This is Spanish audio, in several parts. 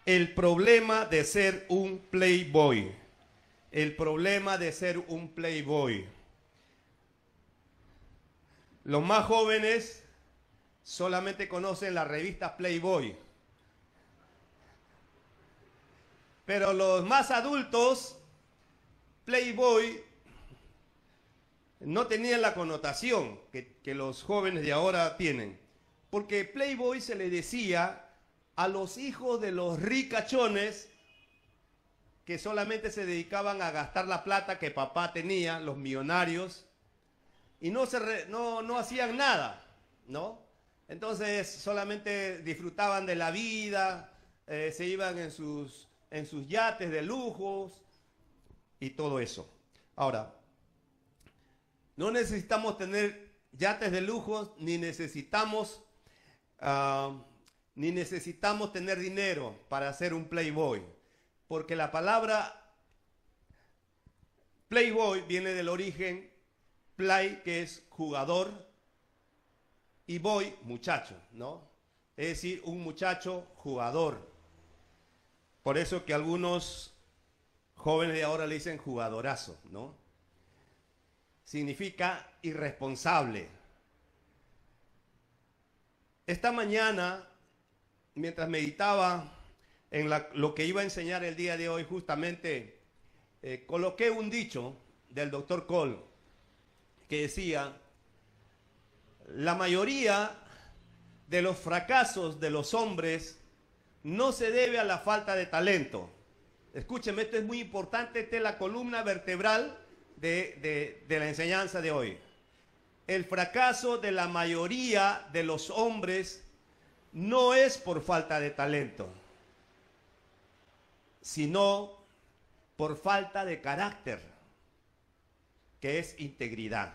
El problema de ser un playboy. El problema de ser un playboy. Los más jóvenes solamente conocen la revista Playboy. Pero los más adultos, Playboy no tenían la connotación que los jóvenes de ahora tienen. Porque Playboy se le decía a los hijos de los ricachones que solamente se dedicaban a gastar la plata que papá tenía, los millonarios, y no hacían nada, ¿no? Entonces solamente disfrutaban de la vida, se iban en sus yates de lujos y todo eso. Ahora, no necesitamos tener yates de lujos, ni necesitamos tener dinero para ser un playboy, porque la palabra playboy viene del origen play, que es jugador, y boy, muchacho, ¿no? Es decir, un muchacho jugador. Por eso que algunos jóvenes de ahora le dicen jugadorazo, ¿no? Significa irresponsable. Esta mañana, mientras meditaba en lo que iba a enseñar el día de hoy, justamente coloqué un dicho del doctor Cole que decía: la mayoría de los fracasos de los hombres no se debe a la falta de talento. Escúcheme, esto es muy importante, esta es la columna vertebral de la enseñanza de hoy. El fracaso de la mayoría de los hombres no es por falta de talento, sino por falta de carácter, que es integridad.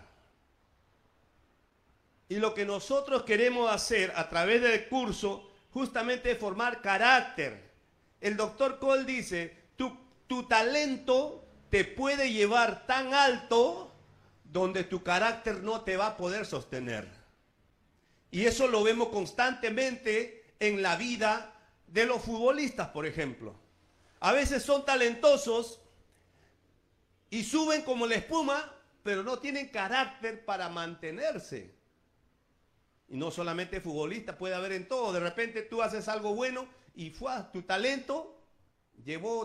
Y lo que nosotros queremos hacer a través del curso justamente es formar carácter. El doctor Cole dice, tu talento te puede llevar tan alto donde tu carácter no te va a poder sostener. Y eso lo vemos constantemente en la vida de los futbolistas, por ejemplo. A veces son talentosos y suben como la espuma, pero no tienen carácter para mantenerse. Y no solamente futbolistas, puede haber en todo. De repente tú haces algo bueno y tu talento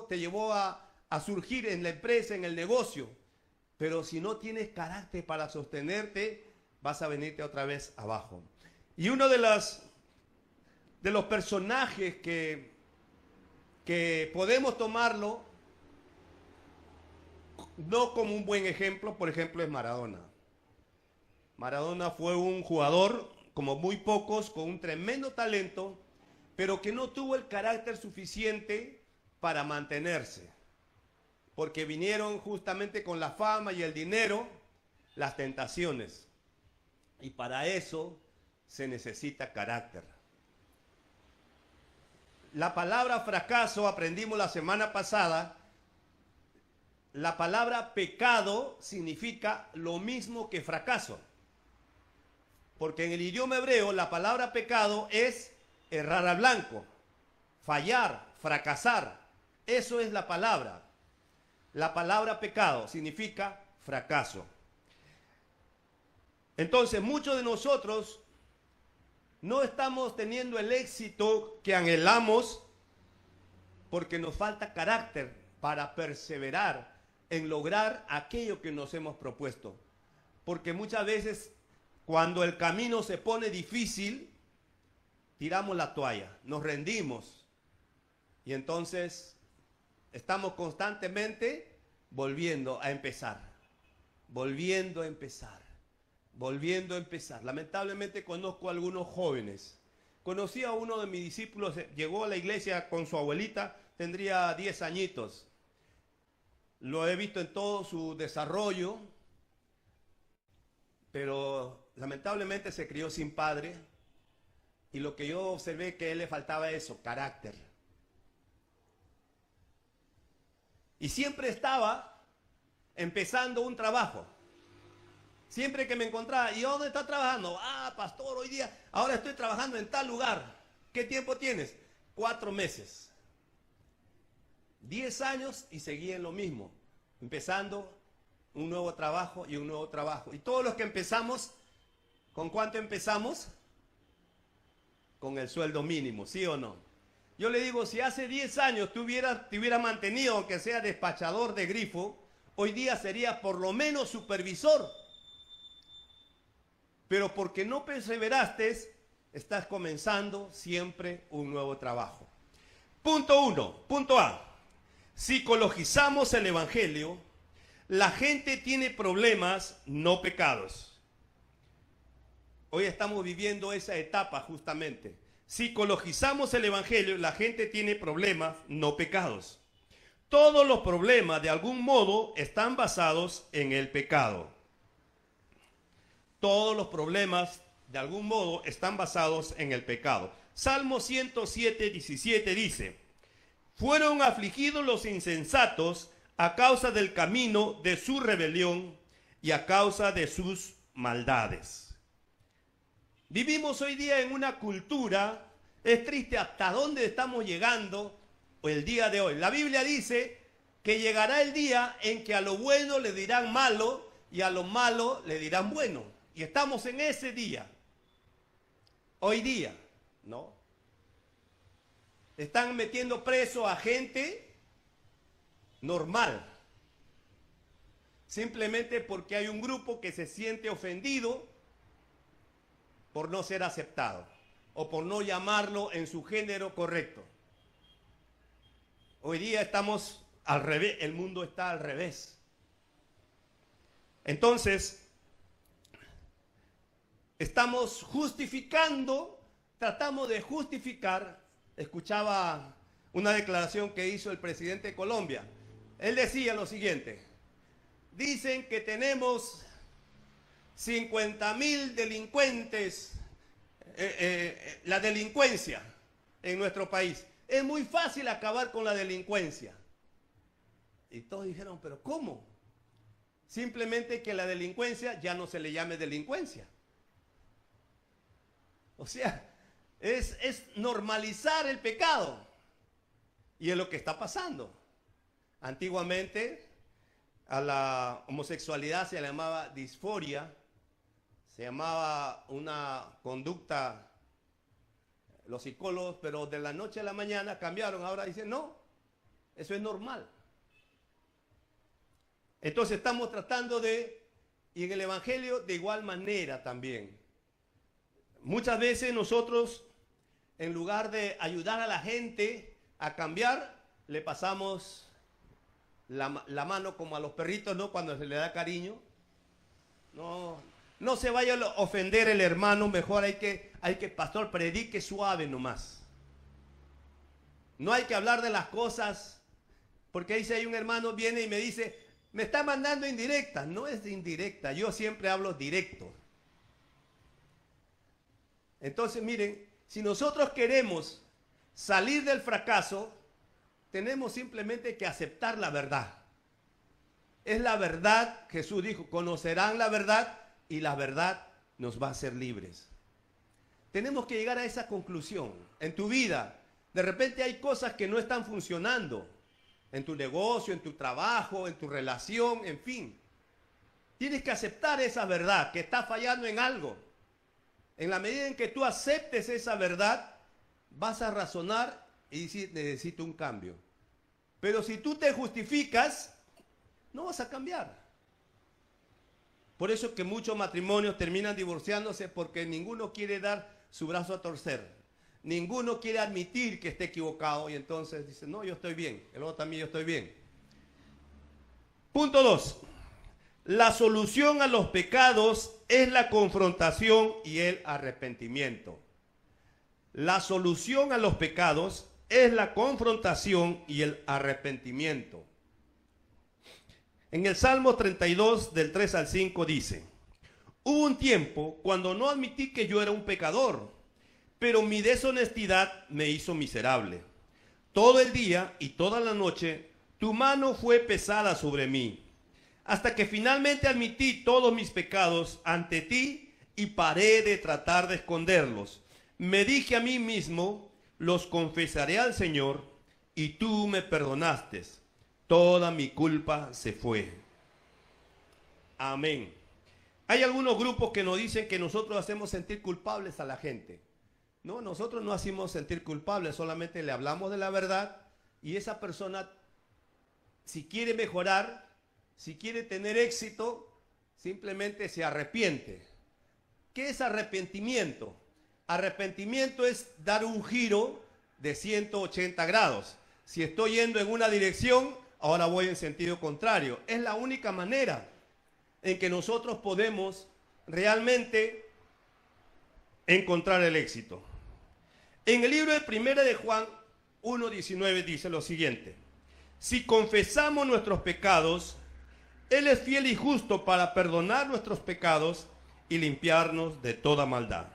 te llevó a surgir en la empresa, en el negocio. Pero si no tienes carácter para sostenerte, vas a venirte otra vez abajo. Y uno de los personajes que podemos tomarlo no como un buen ejemplo, por ejemplo, es Maradona. Maradona fue un jugador, como muy pocos, con un tremendo talento, pero que no tuvo el carácter suficiente para mantenerse. Porque vinieron justamente con la fama y el dinero, las tentaciones. Y para eso se necesita carácter. La palabra fracaso, aprendimos la semana pasada, la palabra pecado significa lo mismo que fracaso. Porque en el idioma hebreo la palabra pecado es errar a blanco, fallar, fracasar. Eso es la palabra. La palabra pecado significa fracaso. Entonces, muchos de nosotros no estamos teniendo el éxito que anhelamos porque nos falta carácter para perseverar en lograr aquello que nos hemos propuesto. Porque muchas veces cuando el camino se pone difícil, tiramos la toalla, nos rendimos. Y entonces estamos constantemente volviendo a empezar, volviendo a empezar, volviendo a empezar. Lamentablemente conozco a algunos jóvenes. Conocí a uno de mis discípulos, llegó a la iglesia con su abuelita, tendría 10 añitos. Lo he visto en todo su desarrollo, pero lamentablemente se crió sin padre. Y lo que yo observé que a él le faltaba eso, carácter. Y siempre estaba empezando un trabajo. Siempre que me encontraba, ¿y dónde está trabajando? Ah, pastor, hoy día, ahora estoy trabajando en tal lugar. ¿Qué tiempo tienes? 4 meses. 10 años y seguí en lo mismo, empezando un nuevo trabajo y un nuevo trabajo. Y todos los que empezamos, ¿con cuánto empezamos? Con el sueldo mínimo, ¿sí o no? Yo le digo, si hace 10 años te hubiera mantenido, aunque sea despachador de grifo, hoy día sería por lo menos supervisor. Pero porque no perseveraste, estás comenzando siempre un nuevo trabajo. Punto 1, punto A. Psicologizamos el evangelio. La gente tiene problemas, no pecados. Hoy estamos viviendo esa etapa justamente. Psicologizamos el evangelio, la gente tiene problemas, no pecados. Todos los problemas de algún modo están basados en el pecado. Todos los problemas de algún modo están basados en el pecado. Salmo 107, 17 dice: fueron afligidos los insensatos a causa del camino de su rebelión y a causa de sus maldades. Vivimos hoy día en una cultura, es triste hasta dónde estamos llegando el día de hoy. La Biblia dice que llegará el día en que a lo bueno le dirán malo y a lo malo le dirán bueno. Y estamos en ese día. Hoy día, ¿no? Están metiendo preso a gente normal. Simplemente porque hay un grupo que se siente ofendido por no ser aceptado o por no llamarlo en su género correcto. Hoy día estamos al revés, el mundo está al revés. Entonces, estamos justificando, tratamos de justificar. Escuchaba una declaración que hizo el presidente de Colombia. Él decía lo siguiente: dicen que tenemos 50.000 delincuentes, la delincuencia en nuestro país. Es muy fácil acabar con la delincuencia. Y todos dijeron, ¿pero cómo? Simplemente que la delincuencia ya no se le llame delincuencia. O sea, es normalizar el pecado. Y es lo que está pasando. Antiguamente a la homosexualidad se le llamaba disforia, se llamaba una conducta, los psicólogos, pero de la noche a la mañana cambiaron. Ahora dicen, no, eso es normal. Entonces estamos tratando de, y en el evangelio de igual manera también. Muchas veces nosotros, en lugar de ayudar a la gente a cambiar, le pasamos la mano como a los perritos, ¿no? Cuando se le da cariño. No se vaya a ofender el hermano, mejor hay que, pastor, predique suave nomás. No hay que hablar de las cosas, porque dice, hay un hermano viene y me dice, me está mandando indirecta. No es indirecta, yo siempre hablo directo. Entonces, miren, si nosotros queremos salir del fracaso, tenemos simplemente que aceptar la verdad. Es la verdad, Jesús dijo, conocerán la verdad y la verdad nos va a hacer libres. Tenemos que llegar a esa conclusión. En tu vida, de repente hay cosas que no están funcionando. En tu negocio, en tu trabajo, en tu relación, en fin. Tienes que aceptar esa verdad, que está fallando en algo. En la medida en que tú aceptes esa verdad, vas a razonar y decir, necesito un cambio. Pero si tú te justificas, no vas a cambiar. Por eso es que muchos matrimonios terminan divorciándose, porque ninguno quiere dar su brazo a torcer. Ninguno quiere admitir que esté equivocado y entonces dice, no, yo estoy bien. El otro también, yo estoy bien. Punto 2. La solución a los pecados es la confrontación y el arrepentimiento. La solución a los pecados es la confrontación y el arrepentimiento. En el Salmo 32, del 3 al 5 dice, hubo un tiempo cuando no admití que yo era un pecador, pero mi deshonestidad me hizo miserable. Todo el día y toda la noche tu mano fue pesada sobre mí, hasta que finalmente admití todos mis pecados ante ti y paré de tratar de esconderlos. Me dije a mí mismo, los confesaré al Señor, y tú me perdonaste. Toda mi culpa se fue. Amén. Hay algunos grupos que nos dicen que nosotros hacemos sentir culpables a la gente. No, nosotros no hacemos sentir culpables, solamente le hablamos de la verdad y esa persona, si quiere mejorar, si quiere tener éxito, simplemente se arrepiente. ¿Qué es arrepentimiento? Arrepentimiento es dar un giro de 180 grados. Si estoy yendo en una dirección, ahora voy en sentido contrario. Es la única manera en que nosotros podemos realmente encontrar el éxito. En el libro de Primera de Juan 1:19 dice lo siguiente: si confesamos nuestros pecados, Él es fiel y justo para perdonar nuestros pecados y limpiarnos de toda maldad.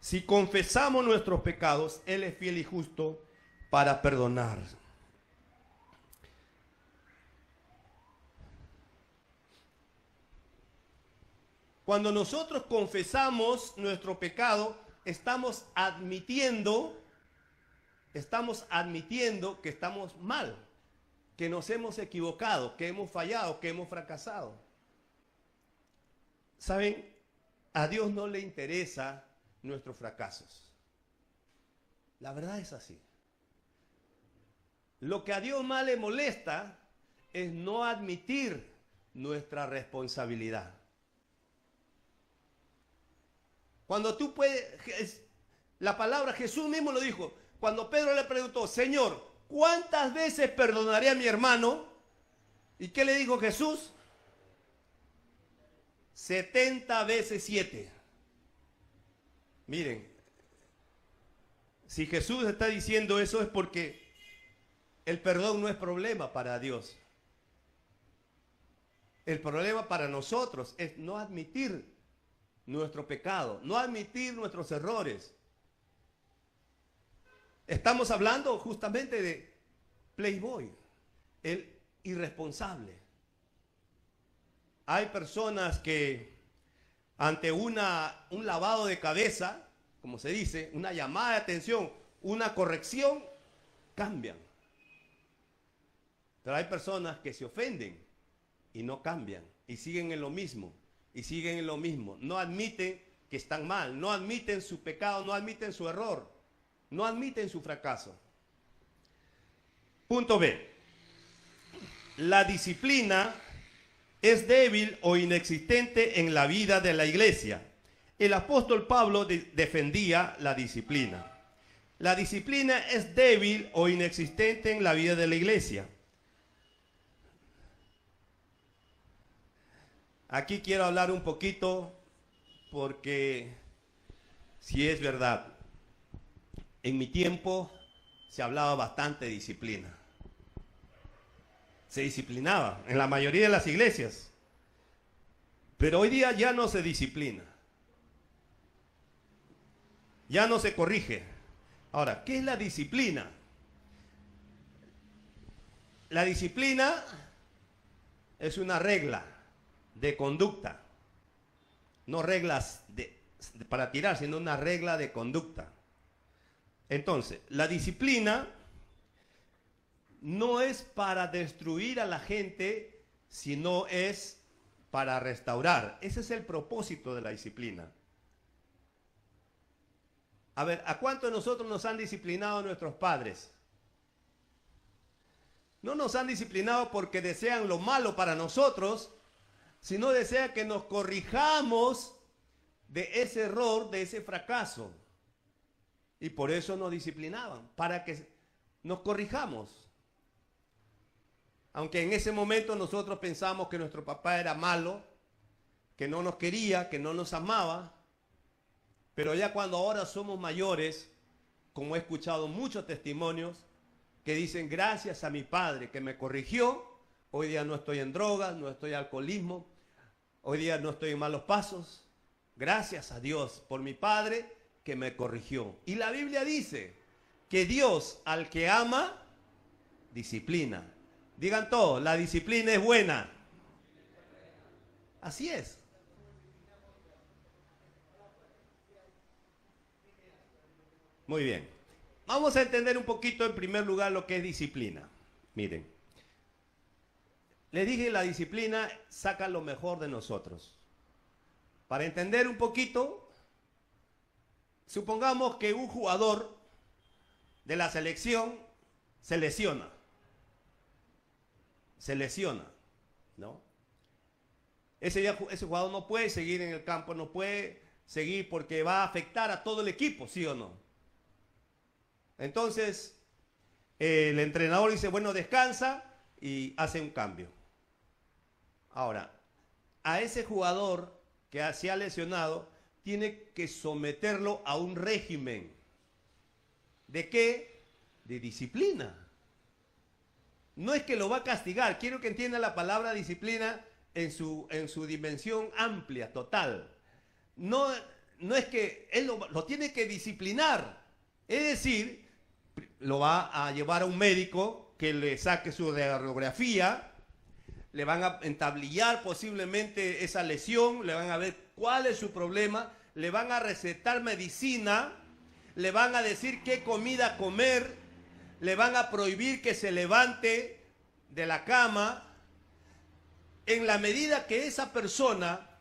Si confesamos nuestros pecados, Él es fiel y justo para perdonar. Cuando nosotros confesamos nuestro pecado, estamos admitiendo que estamos mal, que nos hemos equivocado, que hemos fallado, que hemos fracasado. ¿Saben? A Dios no le interesa nuestros fracasos. La verdad es así. Lo que a Dios más le molesta es no admitir nuestra responsabilidad. Cuando tú puedes, la palabra Jesús mismo lo dijo, cuando Pedro le preguntó, Señor, ¿cuántas veces perdonaré a mi hermano? ¿Y qué le dijo Jesús? 70 veces 7. Miren, si Jesús está diciendo eso es porque el perdón no es problema para Dios. El problema para nosotros es no admitir nuestro pecado, no admitir nuestros errores. Estamos hablando justamente de Playboy, el irresponsable. Hay personas que ante un lavado de cabeza, como se dice, una llamada de atención, una corrección, cambian. Pero hay personas que se ofenden y no cambian y siguen en lo mismo. Y siguen en lo mismo. No admiten que están mal, no admiten su pecado, no admiten su error, no admiten su fracaso. Punto B. La disciplina es débil o inexistente en la vida de la iglesia. El apóstol Pablo defendía la disciplina. La disciplina es débil o inexistente en la vida de la iglesia. Aquí quiero hablar un poquito porque si es verdad, en mi tiempo se hablaba bastante de disciplina. Se disciplinaba en la mayoría de las iglesias, pero hoy día ya no se disciplina. Ya no se corrige. Ahora, ¿qué es la disciplina? La disciplina es una regla de conducta, no reglas para tirar, sino una regla de conducta. Entonces, la disciplina no es para destruir a la gente, sino es para restaurar. Ese es el propósito de la disciplina. A ver, ¿a cuántos de nosotros nos han disciplinado nuestros padres? No nos han disciplinado porque desean lo malo para nosotros, sino desea que nos corrijamos de ese error, de ese fracaso. Y por eso nos disciplinaban, para que nos corrijamos. Aunque en ese momento nosotros pensamos que nuestro papá era malo, que no nos quería, que no nos amaba, pero ya cuando ahora somos mayores, como he escuchado muchos testimonios, que dicen gracias a mi padre que me corrigió, hoy día no estoy en drogas, no estoy en alcoholismo, hoy día no estoy en malos pasos. Gracias a Dios por mi padre que me corrigió. Y la Biblia dice que Dios al que ama, disciplina. Digan todos, la disciplina es buena. Así es. Muy bien. Vamos a entender un poquito en primer lugar lo que es disciplina. Miren, les dije, la disciplina saca lo mejor de nosotros. Para entender un poquito, supongamos que un jugador de la selección se lesiona, ¿no? Ese jugador no puede seguir en el campo, no puede seguir porque va a afectar a todo el equipo, ¿sí o no? Entonces, el entrenador dice, bueno, descansa y hace un cambio. Ahora, a ese jugador que se ha lesionado, tiene que someterlo a un régimen. ¿De qué? De disciplina. No es que lo va a castigar, quiero que entienda la palabra disciplina en su dimensión amplia, total. No es que él lo tiene que disciplinar. Es decir, lo va a llevar a un médico que le saque su radiografía, le van a entablillar posiblemente esa lesión, le van a ver cuál es su problema, le van a recetar medicina, le van a decir qué comida comer, le van a prohibir que se levante de la cama. En la medida que esa persona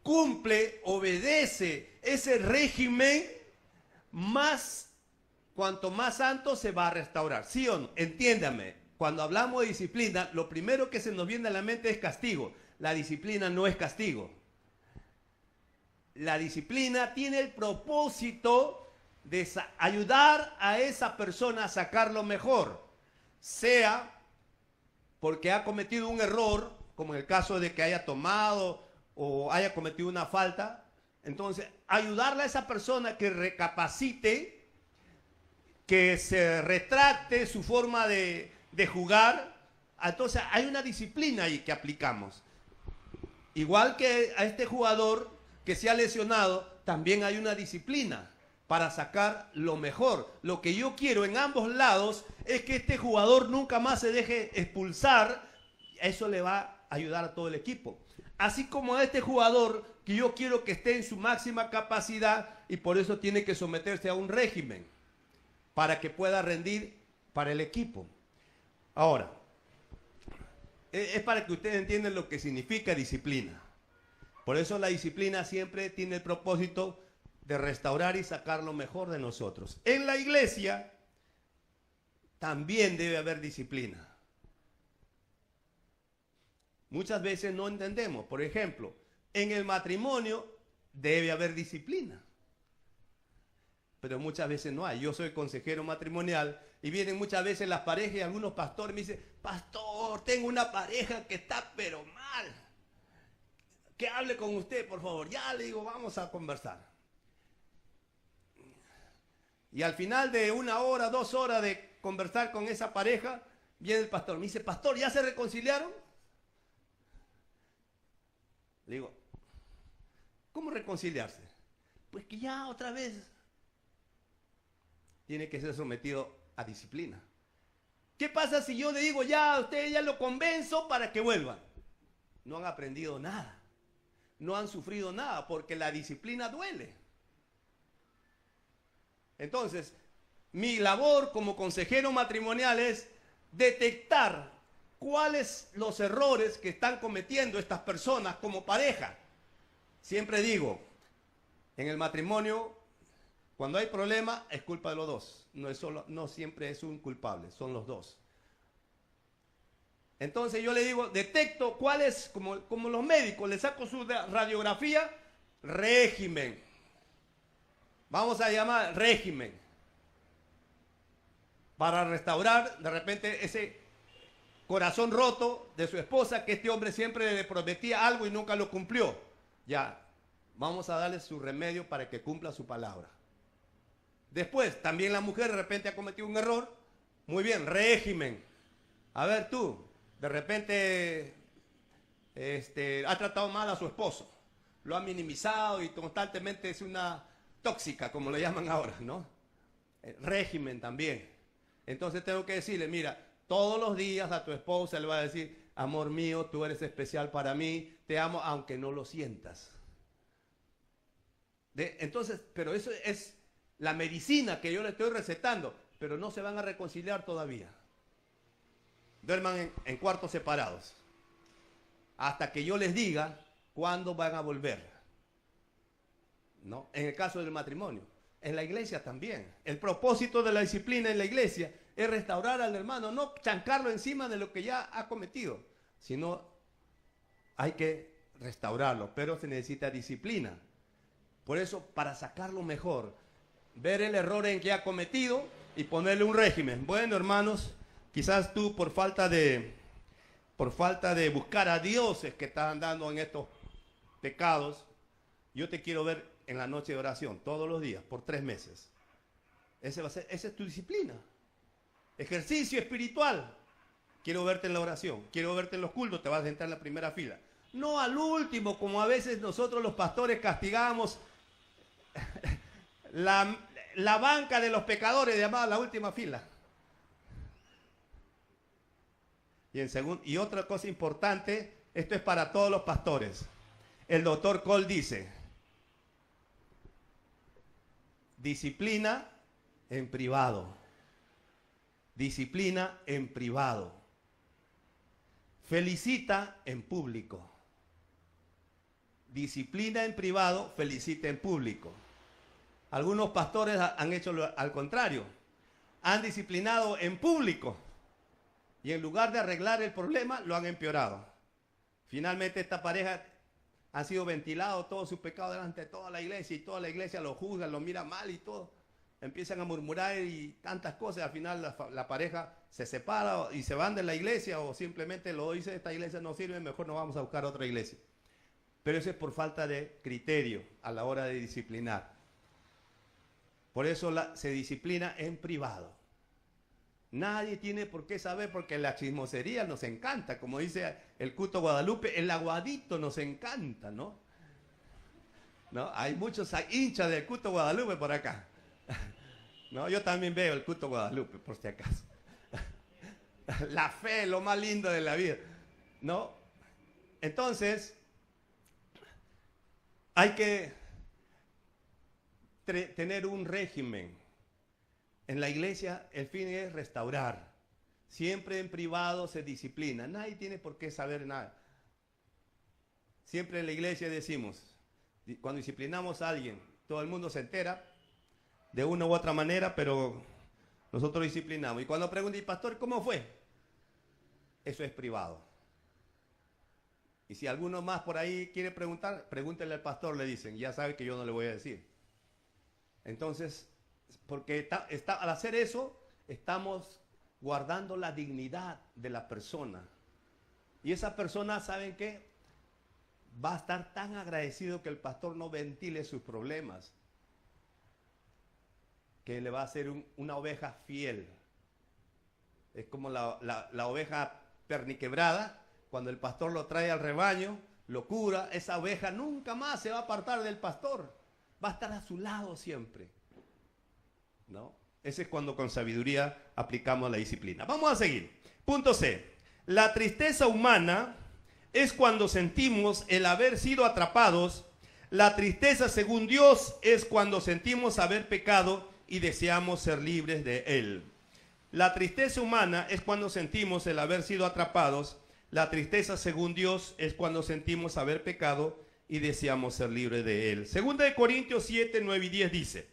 cumple, obedece ese régimen, cuanto más santo se va a restaurar. ¿Sí o no? Entiéndame, cuando hablamos de disciplina, lo primero que se nos viene a la mente es castigo. La disciplina no es castigo. La disciplina tiene el propósito de ayudar a esa persona a sacar lo mejor, sea porque ha cometido un error, como en el caso de que haya tomado o haya cometido una falta. Entonces, ayudarle a esa persona que recapacite, que se retracte su forma de jugar. Entonces, hay una disciplina ahí que aplicamos. Igual que a este jugador que se ha lesionado, también hay una disciplina para sacar lo mejor. Lo que yo quiero en ambos lados es que este jugador nunca más se deje expulsar. Eso le va a ayudar a todo el equipo. Así como a este jugador que yo quiero que esté en su máxima capacidad, y por eso tiene que someterse a un régimen para que pueda rendir para el equipo. Ahora, es para que ustedes entiendan lo que significa disciplina. Por eso la disciplina siempre tiene el propósito de restaurar y sacar lo mejor de nosotros. En la iglesia también debe haber disciplina. Muchas veces no entendemos. Por ejemplo, en el matrimonio debe haber disciplina, pero muchas veces no hay. Yo soy consejero matrimonial y vienen muchas veces las parejas y algunos pastores me dicen, pastor, tengo una pareja que está pero mal, que hable con usted, por favor. Ya le digo, vamos a conversar. Y al final de 1 hora, 2 horas de conversar con esa pareja, viene el pastor, me dice, pastor, ¿ya se reconciliaron? Le digo, ¿cómo reconciliarse? Pues que ya otra vez tiene que ser sometido a disciplina. ¿Qué pasa si yo le digo, ya, ustedes ya lo convenzo para que vuelvan? No han aprendido nada, no han sufrido nada, porque la disciplina duele. Entonces, mi labor como consejero matrimonial es detectar cuáles los errores que están cometiendo estas personas como pareja. Siempre digo, en el matrimonio, cuando hay problema, es culpa de los dos. No siempre es un culpable, son los dos. Entonces yo le digo, detecto cuál es, como los médicos, le saco su radiografía, régimen. Vamos a llamar régimen. Para restaurar de repente ese corazón roto de su esposa, que este hombre siempre le prometía algo y nunca lo cumplió. Ya, vamos a darle su remedio para que cumpla su palabra. Después, también la mujer de repente ha cometido un error. Muy bien, régimen. A ver tú, de repente ha tratado mal a su esposo. Lo ha minimizado y constantemente es una tóxica, como le llaman ahora, ¿no? Régimen también. Entonces tengo que decirle, mira, todos los días a tu esposa le va a decir, amor mío, tú eres especial para mí, te amo aunque no lo sientas. Entonces, pero eso es la medicina que yo le estoy recetando, pero no se van a reconciliar todavía. Duerman en cuartos separados, hasta que yo les diga cuándo van a volver, ¿no? En el caso del matrimonio, en la iglesia también. El propósito de la disciplina en la iglesia es restaurar al hermano, no chancarlo encima de lo que ya ha cometido, sino hay que restaurarlo, pero se necesita disciplina. Por eso, para sacarlo mejor, ver el error en que ha cometido y ponerle un régimen. Bueno, hermanos, quizás tú por falta de buscar a dioses que están andando en estos pecados, yo te quiero ver en la noche de oración, todos los días, por 3 meses. Esa es tu disciplina. Ejercicio espiritual. Quiero verte en la oración, quiero verte en los cultos, te vas a sentar en la primera fila. No al último, como a veces nosotros los pastores castigamos la banca de los pecadores, llamada la última fila. Y otra cosa importante, esto es para todos los pastores. El doctor Cole dice, disciplina en privado. Disciplina en privado. Felicita en público. Disciplina en privado, felicita en público. Algunos pastores han hecho al contrario. Han disciplinado en público y en lugar de arreglar el problema, lo han empeorado. Finalmente esta pareja han sido ventilados todos sus pecados delante de toda la iglesia y toda la iglesia lo juzga, lo mira mal y todo. Empiezan a murmurar y tantas cosas. Al final la pareja se separa y se van de la iglesia o simplemente lo dice, esta iglesia no sirve, mejor nos vamos a buscar otra iglesia. Pero eso es por falta de criterio a la hora de disciplinar. Por eso se disciplina en privado. Nadie tiene por qué saber, porque la chismosería nos encanta, como dice el culto Guadalupe, el aguadito nos encanta, ¿no? ¿No? Hay muchos hinchas del culto Guadalupe por acá. No, yo también veo el culto Guadalupe, por si acaso. La fe es lo más lindo de la vida, ¿no? Entonces, hay que tener un régimen. En la iglesia el fin es restaurar. Siempre en privado se disciplina. Nadie tiene por qué saber nada. Siempre en la iglesia decimos, cuando disciplinamos a alguien, todo el mundo se entera de una u otra manera, pero nosotros disciplinamos. Y cuando preguntan, pastor, ¿cómo fue? Eso es privado. Y si alguno más por ahí quiere preguntar, pregúntenle al pastor, le dicen, ya sabe que yo no le voy a decir. Entonces, porque al hacer eso, estamos guardando la dignidad de la persona. Y esa persona, ¿saben qué? Va a estar tan agradecido que el pastor no ventile sus problemas, que le va a ser una oveja fiel. Es como la oveja perniquebrada, cuando el pastor lo trae al rebaño, lo cura, esa oveja nunca más se va a apartar del pastor, va a estar a su lado siempre, ¿no? Ese es cuando con sabiduría aplicamos la disciplina. Vamos a seguir. Punto C. La tristeza humana es cuando sentimos el haber sido atrapados. La tristeza, según Dios, es cuando sentimos haber pecado y deseamos ser libres de él. La tristeza humana es cuando sentimos el haber sido atrapados. La tristeza, según Dios, es cuando sentimos haber pecado y deseamos ser libres de él. Segunda de Corintios 7, 9 y 10 dice,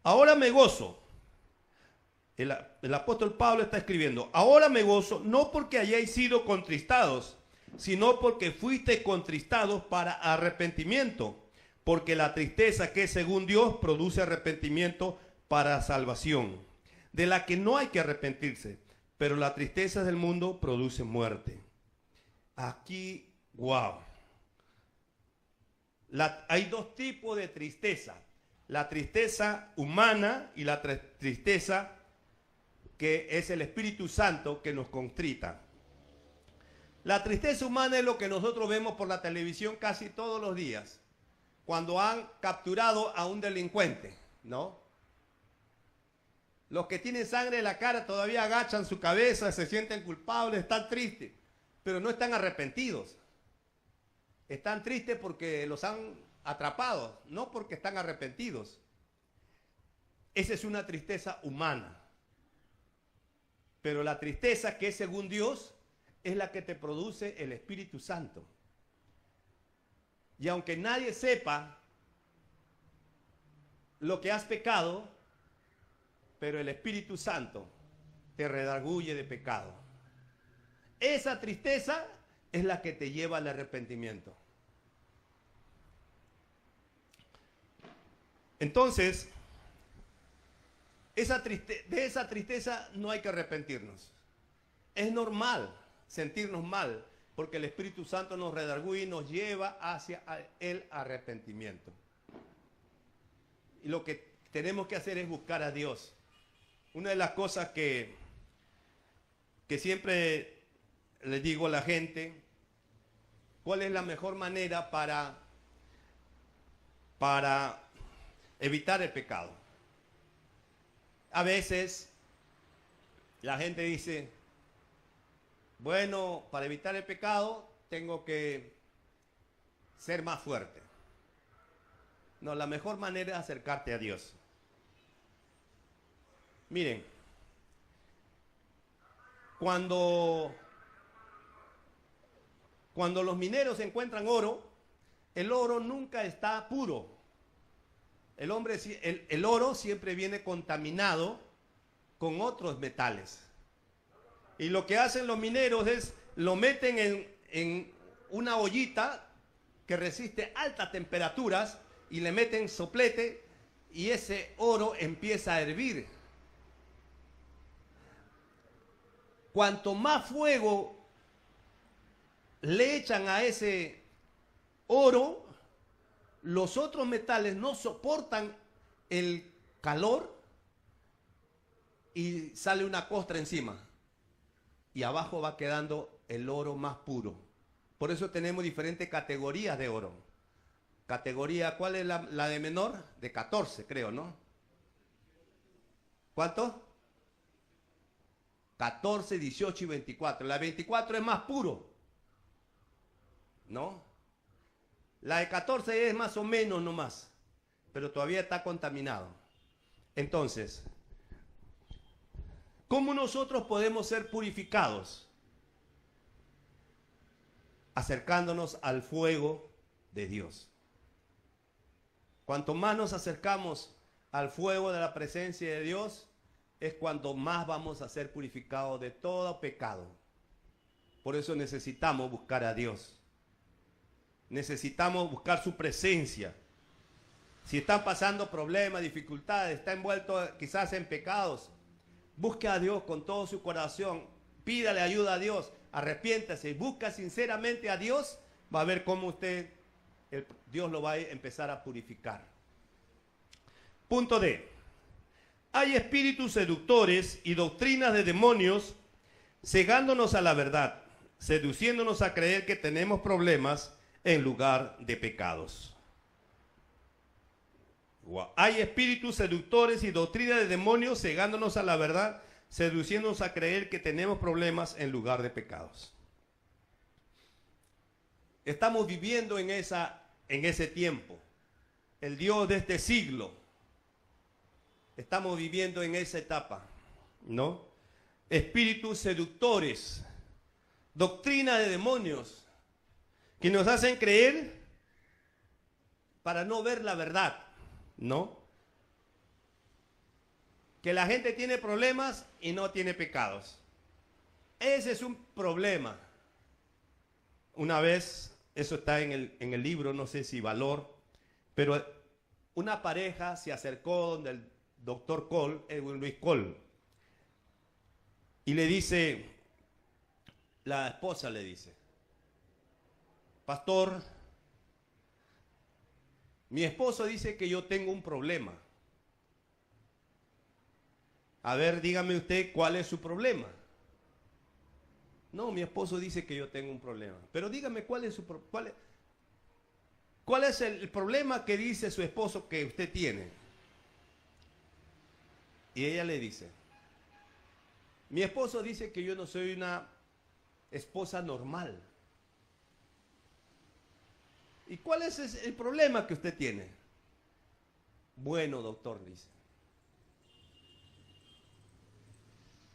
ahora me gozo. El apóstol Pablo está escribiendo, ahora me gozo no porque hayáis sido contristados, sino porque fuiste contristados para arrepentimiento, porque la tristeza que es según Dios produce arrepentimiento para salvación, de la que no hay que arrepentirse, pero la tristeza del mundo produce muerte. Aquí, wow. Hay dos tipos de tristeza, la tristeza humana y la tristeza que es el Espíritu Santo que nos contrita. La tristeza humana es lo que nosotros vemos por la televisión casi todos los días, cuando han capturado a un delincuente, ¿no? Los que tienen sangre en la cara todavía agachan su cabeza, se sienten culpables, están tristes, pero no están arrepentidos. Están tristes porque los han atrapado, no porque están arrepentidos. esa es una tristeza humana. Pero la tristeza que es según Dios es la que te produce el Espíritu Santo. Y aunque nadie sepa lo que has pecado, pero el Espíritu Santo te redarguye de pecado. Esa tristeza es la que te lleva al arrepentimiento. Entonces, de esa tristeza no hay que arrepentirnos. Es normal sentirnos mal, porque el Espíritu Santo nos redarguye y nos lleva hacia el arrepentimiento. Y lo que tenemos que hacer es buscar a Dios. Una de las cosas que siempre le digo a la gente, ¿cuál es la mejor manera para evitar el pecado? A veces la gente dice, bueno, para evitar el pecado tengo que ser más fuerte. No, la mejor manera es acercarte a Dios. Miren, cuando los mineros encuentran oro, el oro nunca está puro. El oro siempre viene contaminado con otros metales. Y lo que hacen los mineros es, lo meten en una ollita que resiste altas temperaturas y le meten soplete y ese oro empieza a hervir. Cuanto más fuego le echan a ese oro, los otros metales no soportan el calor y sale una costra encima. Y abajo va quedando el oro más puro. Por eso tenemos diferentes categorías de oro. Categoría, ¿cuál es la de menor? De 14, creo, ¿no? ¿Cuánto? 14, 18 y 24. La 24 es más puro, ¿no? La de 14 es más o menos nomás, pero todavía está contaminado. Entonces, ¿cómo nosotros podemos ser purificados? Acercándonos al fuego de Dios. Cuanto más nos acercamos al fuego de la presencia de Dios, es cuando más vamos a ser purificados de todo pecado. Por eso necesitamos buscar a Dios. Necesitamos buscar su presencia. Si están pasando problemas, dificultades, está envuelto quizás en pecados, busque a Dios con todo su corazón. Pídale ayuda a Dios. Arrepiéntase y busca sinceramente a Dios. Va a ver cómo Dios lo va a empezar a purificar. Punto D. Hay espíritus seductores y doctrinas de demonios cegándonos a la verdad, seduciéndonos a creer que tenemos problemas en lugar de pecados. Hay espíritus seductores y doctrinas de demonios cegándonos a la verdad, seduciéndonos a creer que tenemos problemas en lugar de pecados. Estamos viviendo en ese tiempo. El Dios de este siglo. Estamos viviendo en esa etapa, ¿no? Espíritus seductores, doctrina de demonios, que nos hacen creer para no ver la verdad, ¿no? Que la gente tiene problemas y no tiene pecados. Ese es un problema. Una vez, eso está en el libro, no sé si Valor, pero una pareja se acercó donde el doctor Cole, Edwin Luis Cole, y le dice, la esposa le dice, pastor, mi esposo dice que yo tengo un problema. A ver, dígame usted cuál es su problema. No, mi esposo dice que yo tengo un problema. Pero dígame cuál es cuál es el problema que dice su esposo que usted tiene. Y ella le dice, mi esposo dice que yo no soy una esposa normal. ¿Y cuál es el problema que usted tiene? Bueno, doctor, dice,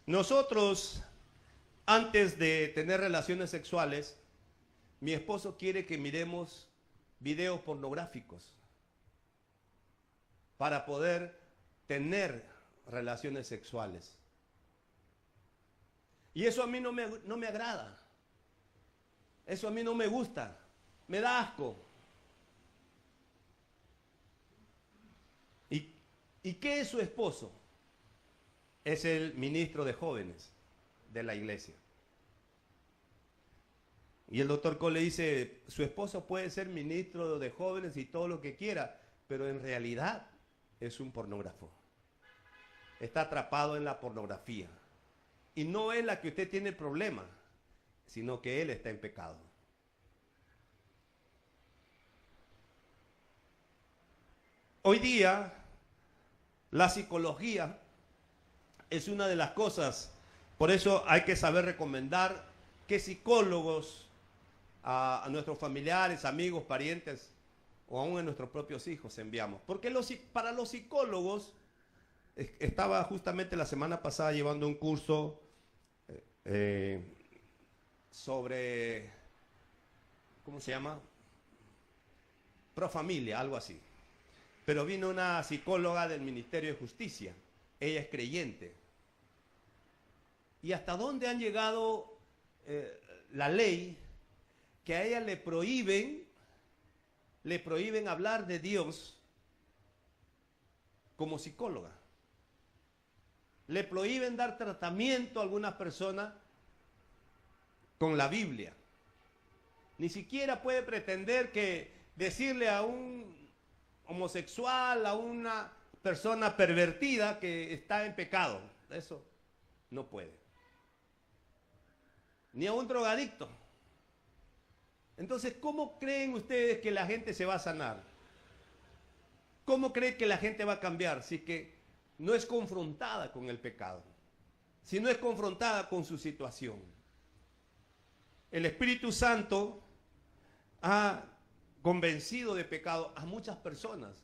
Nosotros, antes de tener relaciones sexuales, mi esposo quiere que miremos videos pornográficos para poder tener relaciones sexuales. Y eso a mí no me agrada. Eso a mí no me gusta. Me da asco. ¿Y qué es su esposo? Es el ministro de jóvenes de la iglesia. Y el doctor Cole dice, su esposo puede ser ministro de jóvenes y todo lo que quiera, pero en realidad es un pornógrafo. Está atrapado en la pornografía. Y no es la que usted tiene problema, sino que él está en pecado. Hoy día, la psicología es una de las cosas, por eso hay que saber recomendar qué psicólogos a nuestros familiares, amigos, parientes o aún a nuestros propios hijos enviamos. Porque para los psicólogos, estaba justamente la semana pasada llevando un curso sobre, ¿cómo se llama? Profamilia, algo así. Pero vino una psicóloga del Ministerio de Justicia. Ella es creyente. ¿Y hasta dónde han llegado la ley que a ella le prohíben hablar de Dios como psicóloga? Le prohíben dar tratamiento a algunas personas con la Biblia. Ni siquiera puede pretender que decirle a un homosexual, a una persona pervertida que está en pecado. Eso no puede. Ni a un drogadicto. Entonces, ¿cómo creen ustedes que la gente se va a sanar? ¿Cómo creen que la gente va a cambiar si que no es confrontada con el pecado? Si no es confrontada con su situación. El Espíritu Santo ha convencido de pecado a muchas personas.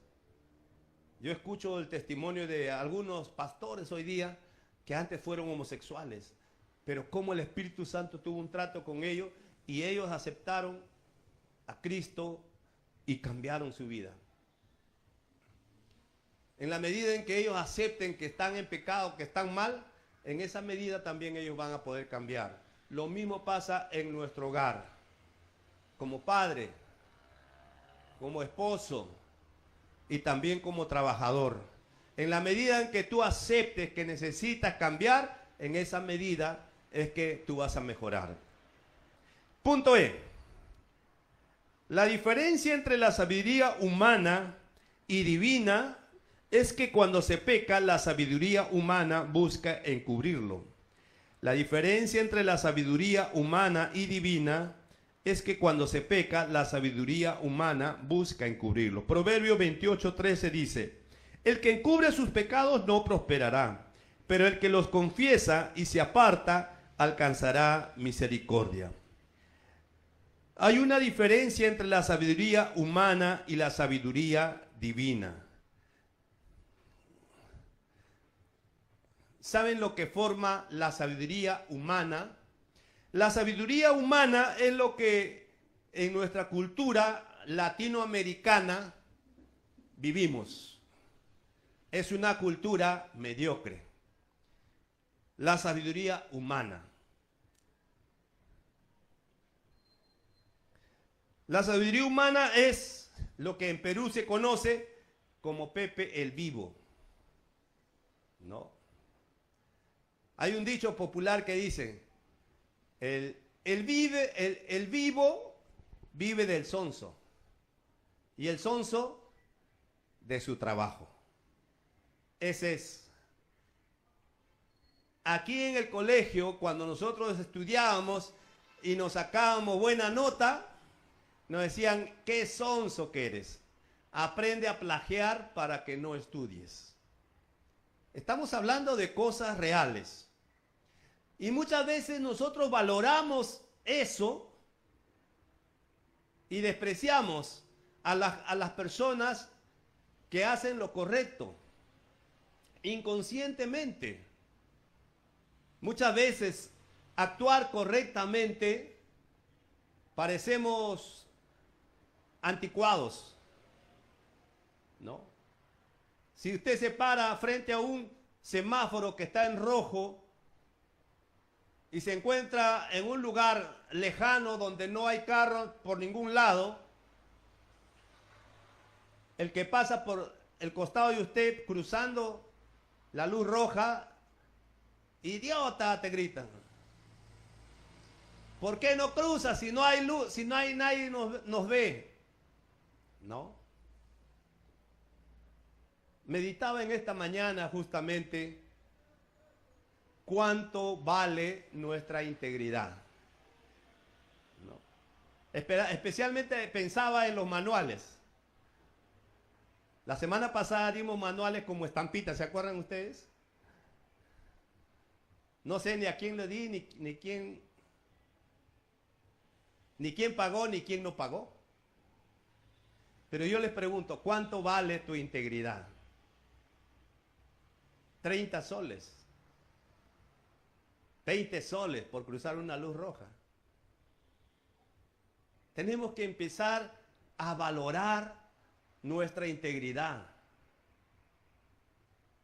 Yo escucho el testimonio de algunos pastores hoy día que antes fueron homosexuales, pero cómo el Espíritu Santo tuvo un trato con ellos y ellos aceptaron a Cristo y cambiaron su vida. En la medida en que ellos acepten que están en pecado, que están mal, en esa medida también ellos van a poder cambiar. Lo mismo pasa en nuestro hogar, como padre, como esposo y también como trabajador. En la medida en que tú aceptes que necesitas cambiar, en esa medida es que tú vas a mejorar. Punto E. La diferencia entre la sabiduría humana y divina es que cuando se peca, la sabiduría humana busca encubrirlo. La diferencia entre la sabiduría humana y divina es que cuando se peca, la sabiduría humana busca encubrirlo. Proverbio 28:13 dice, el que encubre sus pecados no prosperará, pero el que los confiesa y se aparta alcanzará misericordia. Hay una diferencia entre la sabiduría humana y la sabiduría divina. ¿Saben lo que forma la sabiduría humana? La sabiduría humana es lo que en nuestra cultura latinoamericana vivimos. Es una cultura mediocre. La sabiduría humana. La sabiduría humana es lo que en Perú se conoce como Pepe el Vivo. ¿No? Hay un dicho popular que dice, el vivo vive del sonso y el sonso de su trabajo. Ese es. Aquí en el colegio, cuando nosotros estudiábamos y nos sacábamos buena nota, nos decían, qué sonso que eres. Aprende a plagiar para que no estudies. Estamos hablando de cosas reales. Y muchas veces nosotros valoramos eso y despreciamos a las personas que hacen lo correcto, inconscientemente. Muchas veces actuar correctamente parecemos anticuados, ¿no? Si usted se para frente a un semáforo que está en rojo y se encuentra en un lugar lejano donde no hay carros por ningún lado, el que pasa por el costado de usted cruzando la luz roja, idiota, te gritan. ¿Por qué no cruza si no hay luz, si no hay nadie nos ve? ¿No? Meditaba en esta mañana justamente cuánto vale nuestra integridad, ¿no? Especialmente pensaba en los manuales. La semana pasada dimos manuales como estampitas, ¿se acuerdan ustedes? No sé ni a quién le di, ni quién pagó, ni quién no pagó. Pero yo les pregunto, ¿cuánto vale tu integridad? 30 soles. 20 soles por cruzar una luz roja. Tenemos que empezar a valorar nuestra integridad.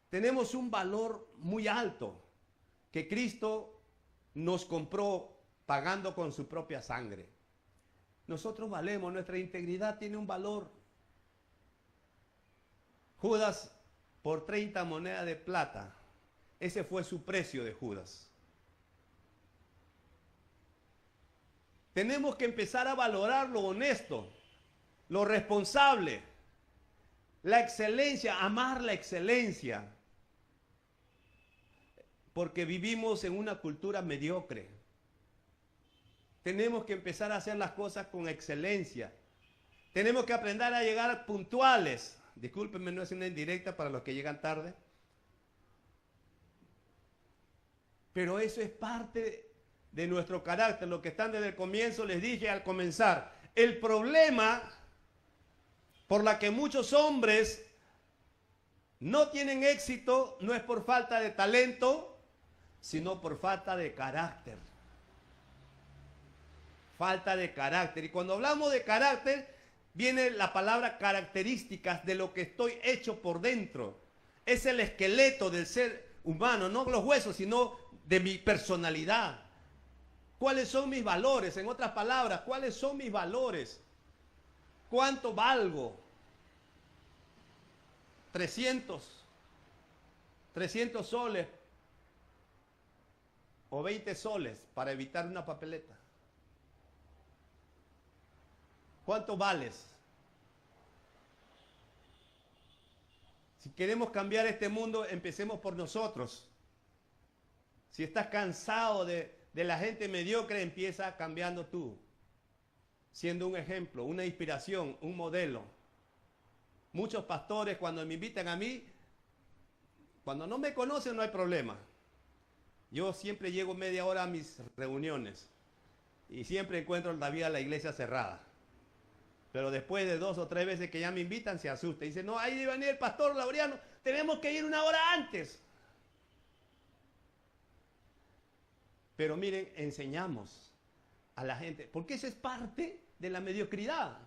Tenemos un valor muy alto que Cristo nos compró pagando con su propia sangre. Nosotros valemos, nuestra integridad tiene un valor. Judas, por 30 monedas de plata, ese fue su precio de Judas. Tenemos que empezar a valorar lo honesto, lo responsable, la excelencia, amar la excelencia. Porque vivimos en una cultura mediocre. Tenemos que empezar a hacer las cosas con excelencia. Tenemos que aprender a llegar puntuales. Discúlpenme, no es una indirecta para los que llegan tarde. Pero eso es parte de nuestro carácter. Los que están desde el comienzo, les dije al comenzar. El problema por la que muchos hombres no tienen éxito no es por falta de talento, sino por falta de carácter. Falta de carácter. Y cuando hablamos de carácter, viene la palabra características de lo que estoy hecho por dentro. Es el esqueleto del ser humano, no los huesos, sino de mi personalidad. ¿Cuáles son mis valores? En otras palabras, ¿cuáles son mis valores? ¿Cuánto valgo? 300 soles o 20 soles para evitar una papeleta. ¿Cuánto vales? Si queremos cambiar este mundo, empecemos por nosotros. Si estás cansado de la gente mediocre, empieza cambiando tú, siendo un ejemplo, una inspiración, un modelo. Muchos pastores, cuando me invitan a mí, cuando no me conocen no hay problema. Yo siempre llego media hora a mis reuniones y siempre encuentro todavía la iglesia cerrada. Pero después de 2 o 3 veces que ya me invitan, se asusta. Dice, no, ahí va a venir el pastor Laureano, tenemos que ir 1 hora antes. Pero miren, enseñamos a la gente, porque eso es parte de la mediocridad.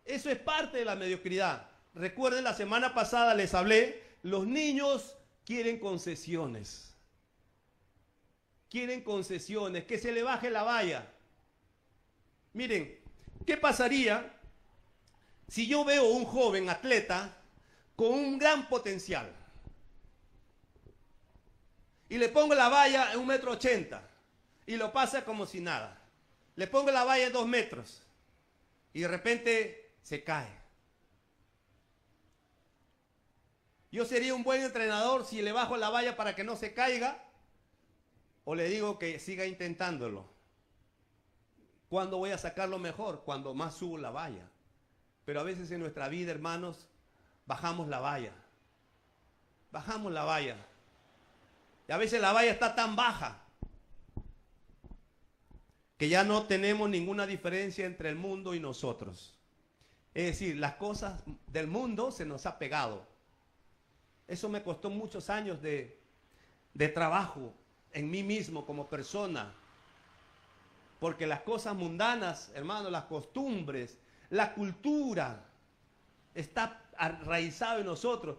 Eso es parte de la mediocridad. Recuerden, la semana pasada les hablé, los niños quieren concesiones. Quieren concesiones, que se le baje la valla. Miren, ¿qué pasaría si yo veo un joven atleta con un gran potencial y le pongo la valla en 1,80 m y lo pasa como si nada? Le pongo la valla en 2 metros y de repente se cae. ¿Yo sería un buen entrenador si le bajo la valla para que no se caiga? ¿O le digo que siga intentándolo? ¿Cuándo voy a sacarlo mejor? Cuando más subo la valla. Pero a veces en nuestra vida, hermanos, bajamos la valla. Bajamos la valla. Y a veces la valla está tan baja que ya no tenemos ninguna diferencia entre el mundo y nosotros. Es decir, las cosas del mundo se nos ha pegado. Eso me costó muchos años de trabajo, en mí mismo como persona. Porque las cosas mundanas, hermano, las costumbres, la cultura, está arraizado en nosotros.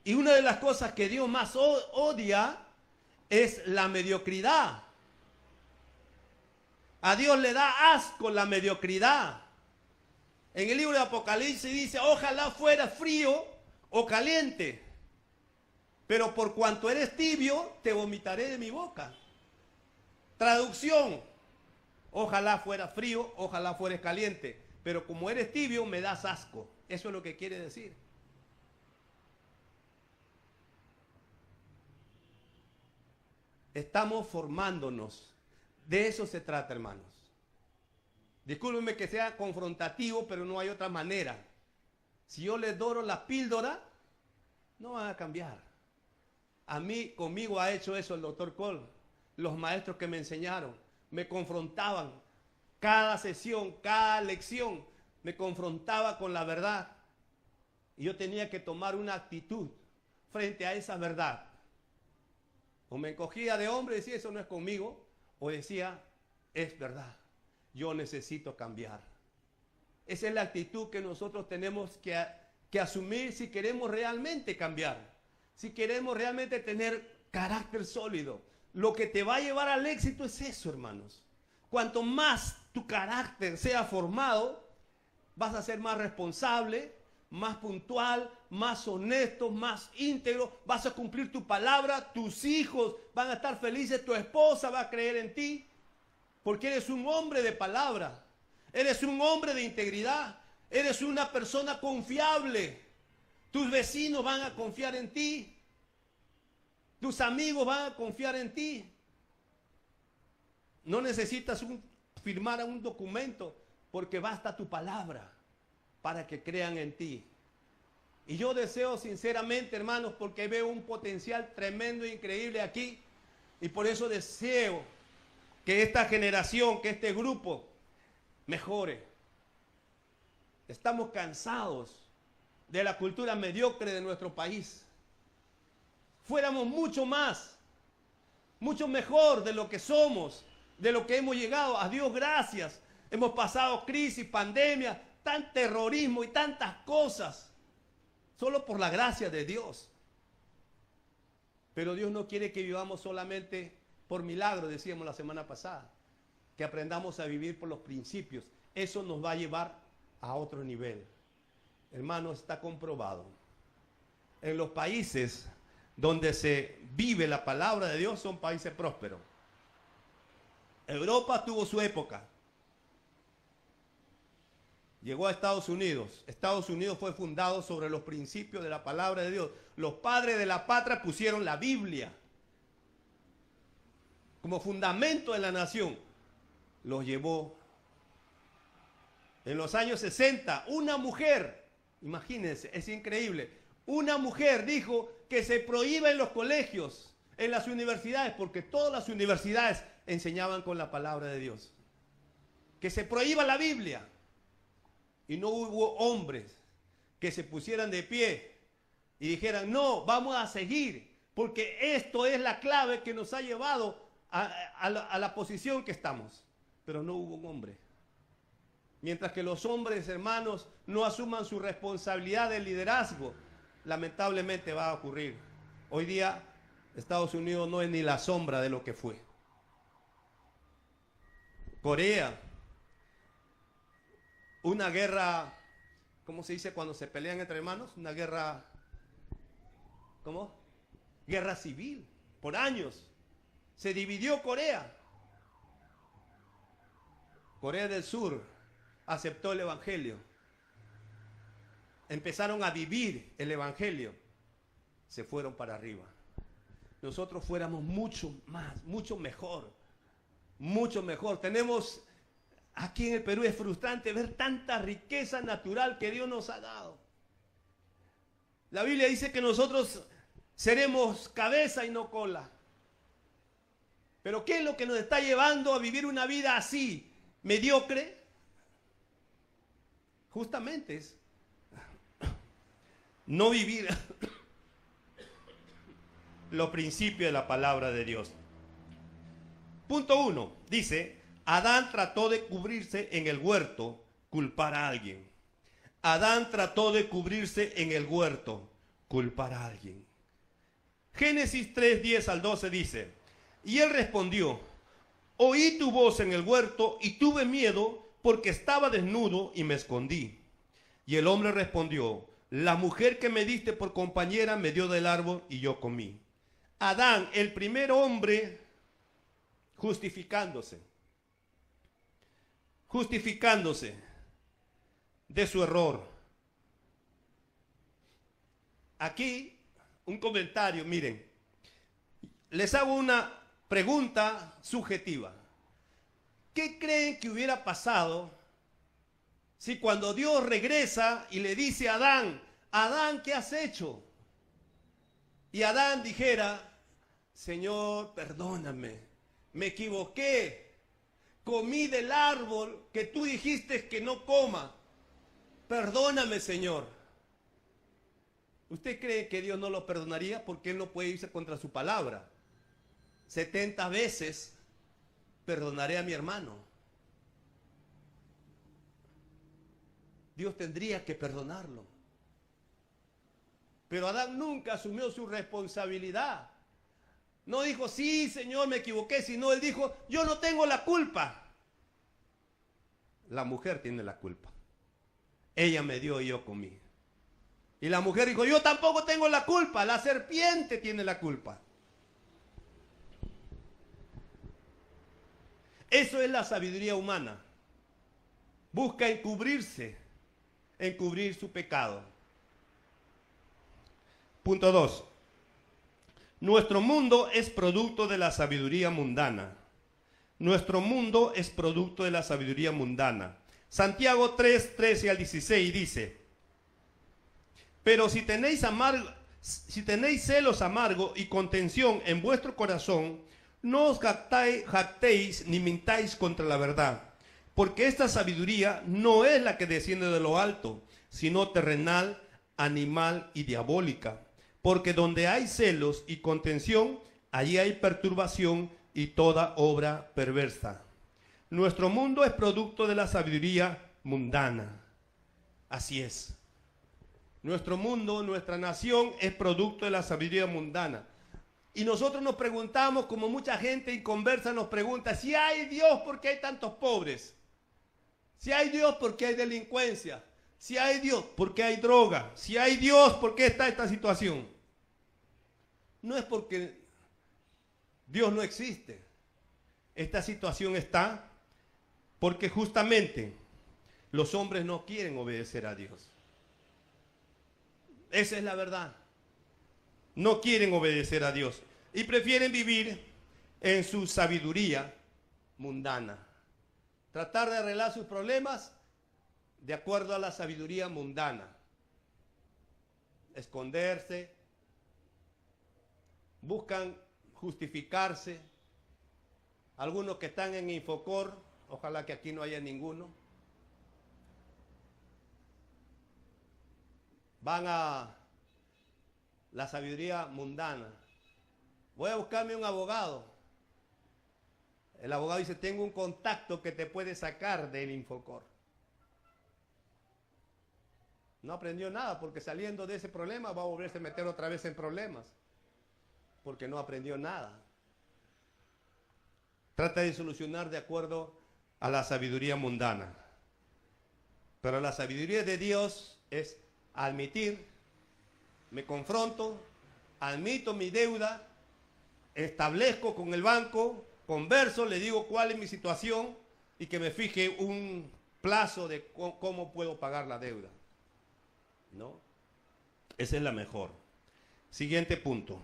Y una de las cosas que Dios más odia es la mediocridad. A Dios le da asco la mediocridad. En el libro de Apocalipsis dice, ojalá fuera frío o caliente, pero por cuanto eres tibio, te vomitaré de mi boca. Traducción, ojalá fuera frío, ojalá fueres caliente, pero como eres tibio, me das asco. Eso es lo que quiere decir. Estamos formándonos. De eso se trata, hermanos. Discúlpenme que sea confrontativo, pero no hay otra manera. Si yo les doro la píldora, no van a cambiar. A mí, conmigo ha hecho eso el doctor Cole. Los maestros que me enseñaron, me confrontaban. Cada sesión, cada lección, me confrontaba con la verdad. Y yo tenía que tomar una actitud frente a esa verdad. O me encogía de hombre y decía, eso no es conmigo. O decía, es verdad, yo necesito cambiar. Esa es la actitud que nosotros tenemos que asumir si queremos realmente cambiar. Si queremos realmente tener carácter sólido. Lo que te va a llevar al éxito es eso, hermanos. Cuanto más tu carácter sea formado, vas a ser más responsable, más puntual, más honesto, más íntegro, vas a cumplir tu palabra, tus hijos van a estar felices, tu esposa va a creer en ti, porque eres un hombre de palabra, eres un hombre de integridad, eres una persona confiable, tus vecinos van a confiar en ti, tus amigos van a confiar en ti. No necesitas firmar un documento, porque basta tu palabra para que crean en ti. Y yo deseo sinceramente, hermanos, porque veo un potencial tremendo e increíble aquí, y por eso deseo que esta generación, que este grupo mejore. Estamos cansados de la cultura mediocre de nuestro país. Fuéramos mucho más, mucho mejor de lo que somos, de lo que hemos llegado. A Dios gracias. Hemos pasado crisis, pandemia, tan terrorismo y tantas cosas, solo por la gracia de Dios. Pero Dios no quiere que vivamos solamente por milagro, decíamos la semana pasada, que aprendamos a vivir por los principios. Eso nos va a llevar a otro nivel. Hermanos, está comprobado. En los países donde se vive la palabra de Dios son países prósperos. Europa tuvo su época. Llegó a Estados Unidos. Estados Unidos fue fundado sobre los principios de la palabra de Dios. Los padres de la patria pusieron la Biblia como fundamento de la nación. Los llevó. En los años 60, una mujer, imagínense, es increíble, una mujer dijo que se prohíba en los colegios, en las universidades, porque todas las universidades enseñaban con la palabra de Dios. Que se prohíba la Biblia. Y no hubo hombres que se pusieran de pie y dijeran, no, vamos a seguir, porque esto es la clave que nos ha llevado a la posición que estamos. Pero no hubo un hombre. Mientras que los hombres, hermanos, no asuman su responsabilidad de liderazgo, lamentablemente va a ocurrir. Hoy día, Estados Unidos no es ni la sombra de lo que fue. Corea, una guerra, ¿cómo se dice cuando se pelean entre hermanos? Una guerra, ¿cómo? Guerra civil, por años. Se dividió Corea. Corea del Sur aceptó el Evangelio. Empezaron a vivir el Evangelio. Se fueron para arriba. Nosotros fuéramos mucho más, mucho mejor. Mucho mejor. Tenemos, aquí en el Perú es frustrante ver tanta riqueza natural que Dios nos ha dado. La Biblia dice que nosotros seremos cabeza y no cola. Pero ¿qué es lo que nos está llevando a vivir una vida así, mediocre? Justamente es no vivir los principios de la palabra de Dios. Punto 1, dice, Adán trató de cubrirse en el huerto, culpar a alguien. Adán trató de cubrirse en el huerto, culpar a alguien. Génesis 3, 10 al 12 dice, y él respondió, oí tu voz en el huerto y tuve miedo porque estaba desnudo y me escondí. Y el hombre respondió, la mujer que me diste por compañera me dio del árbol y yo comí. Adán, el primer hombre, justificándose de su error. Aquí un comentario, miren, les hago una pregunta subjetiva. ¿Qué creen que hubiera pasado si cuando Dios regresa y le dice a Adán, Adán, ¿qué has hecho? Y Adán dijera, Señor, perdóname, me equivoqué, comí del árbol que tú dijiste que no coma, perdóname, Señor. ¿Usted cree que Dios no lo perdonaría? Porque Él no puede irse contra su palabra. 70 veces perdonaré a mi hermano. Dios tendría que perdonarlo. Pero Adán nunca asumió su responsabilidad. No dijo, sí, Señor, me equivoqué, sino él dijo, yo no tengo la culpa. La mujer tiene la culpa. Ella me dio y yo comí. Y la mujer dijo, yo tampoco tengo la culpa, la serpiente tiene la culpa. Eso es la sabiduría humana. Busca encubrirse, encubrir su pecado. Punto 2. Nuestro mundo es producto de la sabiduría mundana. Nuestro mundo es producto de la sabiduría mundana. Santiago 3, 13 al 16 dice, pero si tenéis celos amargos y contención en vuestro corazón, no os jactéis ni mintáis contra la verdad, porque esta sabiduría no es la que desciende de lo alto, sino terrenal, animal y diabólica. Porque donde hay celos y contención, allí hay perturbación y toda obra perversa. Nuestro mundo es producto de la sabiduría mundana. Así es. Nuestro mundo, nuestra nación es producto de la sabiduría mundana. Y nosotros nos preguntamos, como mucha gente inconversa nos pregunta, si hay Dios, ¿por qué hay tantos pobres? Si hay Dios, ¿por qué hay delincuencia? Si hay Dios, ¿por qué hay droga? Si hay Dios, ¿por qué está esta situación? No es porque Dios no existe. Esta situación está porque justamente los hombres no quieren obedecer a Dios. Esa es la verdad. No quieren obedecer a Dios y prefieren vivir en su sabiduría mundana. Tratar de arreglar sus problemas de acuerdo a la sabiduría mundana. Esconderse, buscan justificarse. Algunos que están en Infocor, ojalá que aquí no haya ninguno, van a la sabiduría mundana. Voy a buscarme un abogado. El abogado dice, tengo un contacto que te puede sacar del Infocor. No aprendió nada, porque saliendo de ese problema va a volverse a meter otra vez en problemas, porque no aprendió nada. Trata de solucionar de acuerdo a la sabiduría mundana. Pero la sabiduría de Dios es admitir, me confronto, admito mi deuda, establezco con el banco, converso, le digo cuál es mi situación y que me fije un plazo de cómo puedo pagar la deuda. ¿No? Esa es la mejor. Siguiente punto.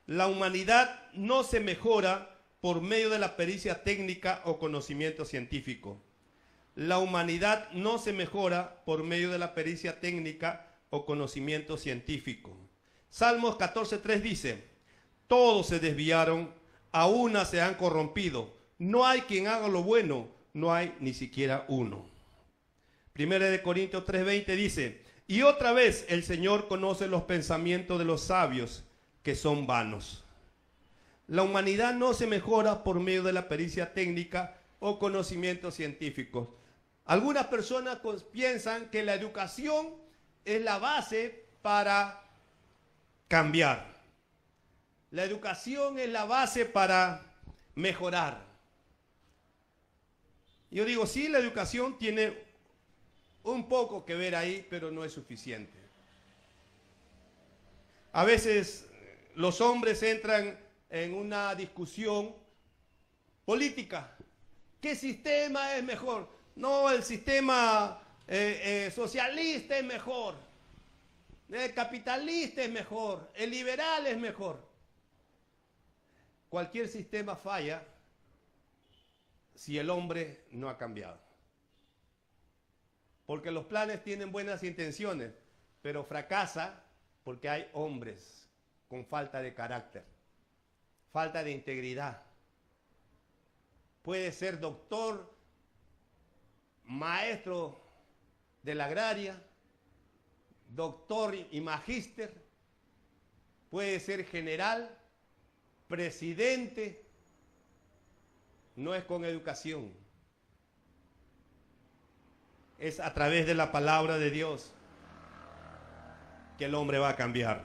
La humanidad no se mejora por medio de la pericia técnica o conocimiento científico. La humanidad no se mejora por medio de la pericia técnica o conocimiento científico. Salmos 14:3 dice, todos se desviaron, a una se han corrompido. No hay quien haga lo bueno, no hay ni siquiera uno. Primera de Corintios 3:20 dice, Y otra vez el Señor conoce los pensamientos de los sabios, que son vanos. La humanidad no se mejora por medio de la pericia técnica o conocimientos científicos. Algunas personas piensan que la educación es la base para cambiar. La educación es la base para mejorar. Yo digo, sí, la educación tiene un poco que ver ahí, pero no es suficiente. A veces los hombres entran en una discusión política. ¿Qué sistema es mejor? No, el sistema socialista es mejor. El capitalista es mejor. El liberal es mejor. Cualquier sistema falla si el hombre no ha cambiado. Porque los planes tienen buenas intenciones, pero fracasa porque hay hombres con falta de carácter, falta de integridad. Puede ser doctor, maestro de la agraria, doctor y magíster, puede ser general, presidente, no es con educación. Es a través de la palabra de Dios que el hombre va a cambiar.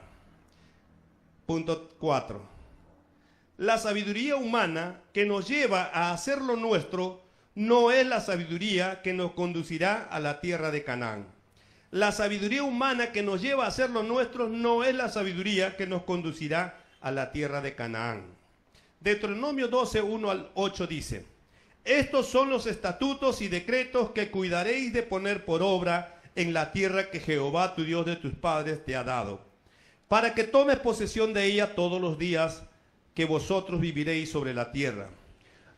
Punto 4. La sabiduría humana que nos lleva a hacer lo nuestro no es la sabiduría que nos conducirá a la tierra de Canaán. La sabiduría humana que nos lleva a hacer lo nuestro no es la sabiduría que nos conducirá a la tierra de Canaán. Deuteronomio 12, 1 al 8 dice: estos son los estatutos y decretos que cuidaréis de poner por obra en la tierra que Jehová, tu Dios de tus padres, te ha dado, para que tomes posesión de ella todos los días que vosotros viviréis sobre la tierra.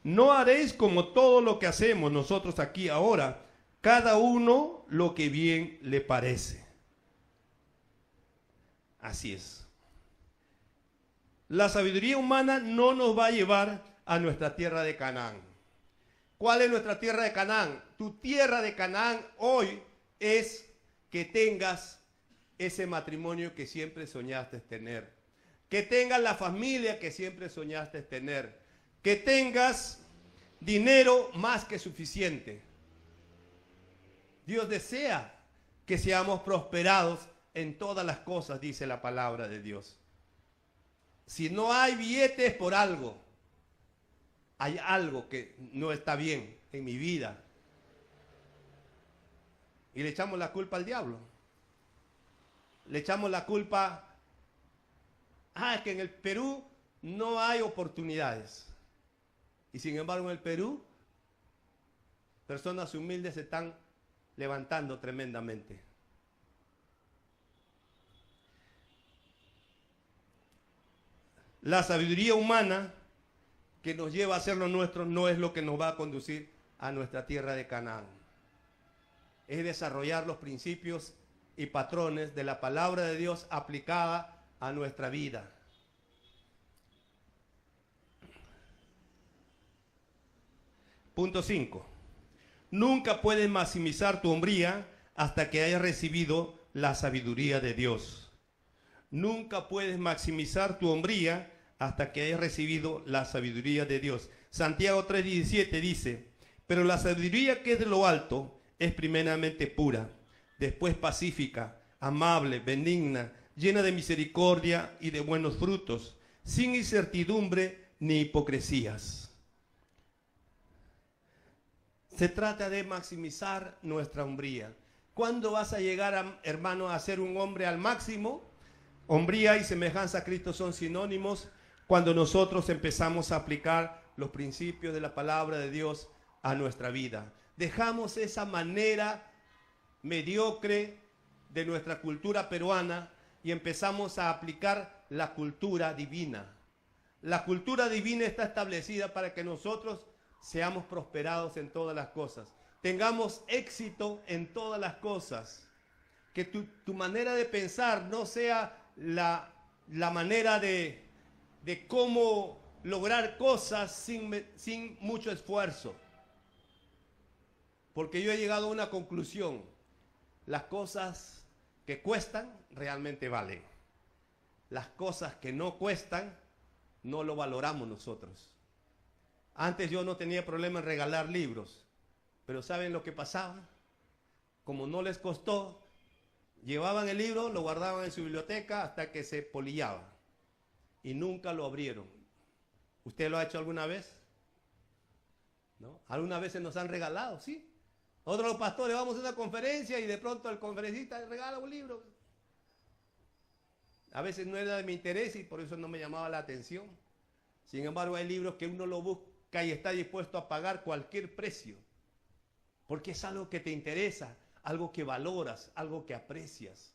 No haréis como todo lo que hacemos nosotros aquí ahora, cada uno lo que bien le parece. Así es. La sabiduría humana no nos va a llevar a nuestra tierra de Canaán. ¿Cuál es nuestra tierra de Canaán? Tu tierra de Canaán hoy es que tengas ese matrimonio que siempre soñaste tener, que tengas la familia que siempre soñaste tener, que tengas dinero más que suficiente. Dios desea que seamos prosperados en todas las cosas, dice la palabra de Dios. Si no hay billetes por algo, hay algo que no está bien en mi vida. Y le echamos la culpa al diablo. Le echamos la culpa, es que en el Perú no hay oportunidades. Y sin embargo en el Perú, personas humildes se están levantando tremendamente. La sabiduría humana que nos lleva a hacer lo nuestro no es lo que nos va a conducir a nuestra tierra de Canaán. Es desarrollar los principios y patrones de la palabra de Dios aplicada a nuestra vida. Punto 5. Nunca puedes maximizar tu hombría hasta que hayas recibido la sabiduría de Dios. Nunca puedes maximizar tu hombría hasta que hayas recibido la sabiduría de Dios. Santiago 3:17 dice: pero la sabiduría que es de lo alto es primeramente pura, después pacífica, amable, benigna, llena de misericordia y de buenos frutos, sin incertidumbre ni hipocresías. Se trata de maximizar nuestra hombría. ¿Cuándo vas a llegar, hermano, a ser un hombre al máximo? Hombría y semejanza a Cristo son sinónimos cuando nosotros empezamos a aplicar los principios de la palabra de Dios a nuestra vida. Dejamos esa manera mediocre de nuestra cultura peruana y empezamos a aplicar la cultura divina. La cultura divina está establecida para que nosotros seamos prosperados en todas las cosas, tengamos éxito en todas las cosas, que tu manera de pensar no sea la manera de cómo lograr cosas sin mucho esfuerzo. Porque yo he llegado a una conclusión: las cosas que cuestan realmente valen. Las cosas que no cuestan no lo valoramos nosotros. Antes yo no tenía problema en regalar libros, pero ¿saben lo que pasaba? Como no les costó, llevaban el libro, lo guardaban en su biblioteca hasta que se polillaba y nunca lo abrieron. ¿Usted lo ha hecho alguna vez? ¿No? Algunas veces nos han regalado, ¿sí? Otros los pastores vamos a una conferencia y de pronto el conferencista regala un libro. A veces no era de mi interés y por eso no me llamaba la atención. Sin embargo, hay libros que uno lo busca y está dispuesto a pagar cualquier precio, porque es algo que te interesa, algo que valoras, algo que aprecias.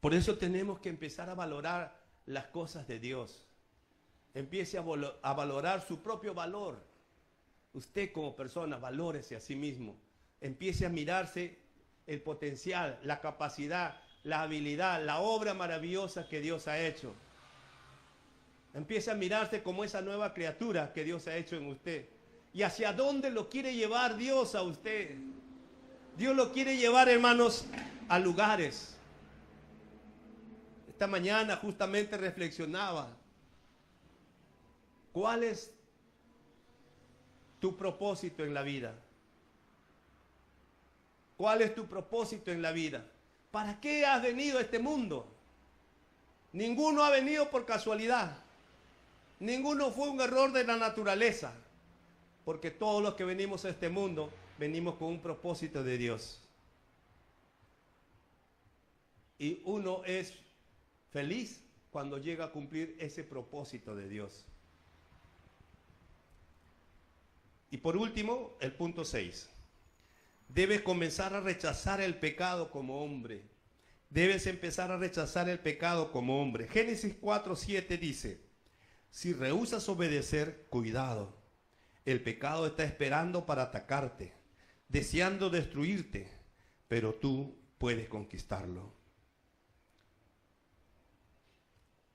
Por eso tenemos que empezar a valorar las cosas de Dios. Empiece a valorar su propio valor. Usted como persona, valórese a sí mismo. Empiece a mirarse el potencial, la capacidad, la habilidad, la obra maravillosa que Dios ha hecho. Empiece a mirarse como esa nueva criatura que Dios ha hecho en usted. ¿Y hacia dónde lo quiere llevar Dios a usted? Dios lo quiere llevar, hermanos, a lugares. Esta mañana justamente reflexionaba. ¿Cuál es tu propósito en la vida? ¿Cuál es tu propósito en la vida? ¿Para qué has venido a este mundo? Ninguno ha venido por casualidad. Ninguno fue un error de la naturaleza. Porque todos los que venimos a este mundo, venimos con un propósito de Dios. Y uno es feliz cuando llega a cumplir ese propósito de Dios. Y por último, el punto 6. Debes comenzar a rechazar el pecado como hombre. Debes empezar a rechazar el pecado como hombre. Génesis 4:7 dice, si rehusas obedecer, cuidado. El pecado está esperando para atacarte, deseando destruirte, pero tú puedes conquistarlo.